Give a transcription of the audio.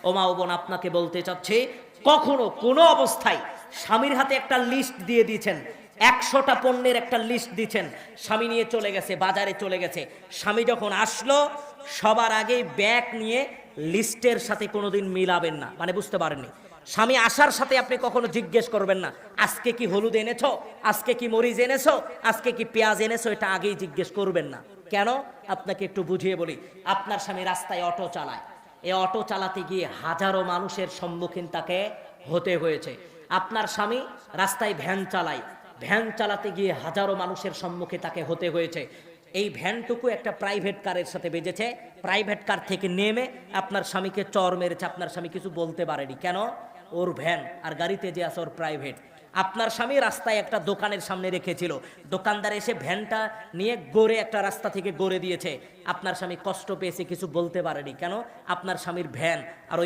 ও মা ও বোন, আপনাকে বলতে চাচ্ছি, কখনো কোনো অবস্থায় স্বামীর হাতে একটা লিস্ট দিয়ে দিয়েছেন, 100টা পণ্যের একটা লিস্ট দিচ্ছেন, স্বামী নিয়ে চলে গেছে, বাজারে চলে গেছে, স্বামী যখন আসলো সবার আগে ব্যাগ নিয়ে লিস্টের সাথে কোনোদিন মিলাবেন না। মানে বুঝতে পারেননি, স্বামী আসার সাথে আপনি কখনো জিজ্ঞেস করবেন না আজকে কি হলুদ এনেছো, আজকে কি মরিচ এনেছো, আজকে কি পেঁয়াজ এনেছো, এটা আগেই জিজ্ঞেস করবেন না। কেন? আপনাকে একটু বুঝিয়ে বলি। আপনার স্বামী রাস্তায় অটো চালায়, এই অটো চালাতে গিয়ে হাজারো মানুষের সম্মুখীন তাকে হতে হয়েছে। আপনার স্বামী রাস্তায় ভ্যান চালায়, ভ্যান চালাতে গিয়ে হাজারো মানুষের সম্মুখে তাকে হতে হয়েছে। এই ভ্যানটুকু একটা প্রাইভেট কারের সাথে বেজেছে, প্রাইভেট কার থেকে নেমে আপনার স্বামীকে চর মেরেছে, আপনার স্বামী কিছু বলতে পারেনি। কেন? ওর ভ্যান, আর গাড়িতে যে আছে ওর প্রাইভেট। আপনার স্বামী রাস্তায় একটা দোকানের সামনে রেখেছিল, দোকানদার এসে ভ্যানটা নিয়ে গড়ে একটা রাস্তা থেকে গড়ে দিয়েছে, আপনার স্বামী কষ্ট পেয়েছে, কিছু বলতে পারেনি। কেন? আপনার স্বামীর ভ্যান আর ওই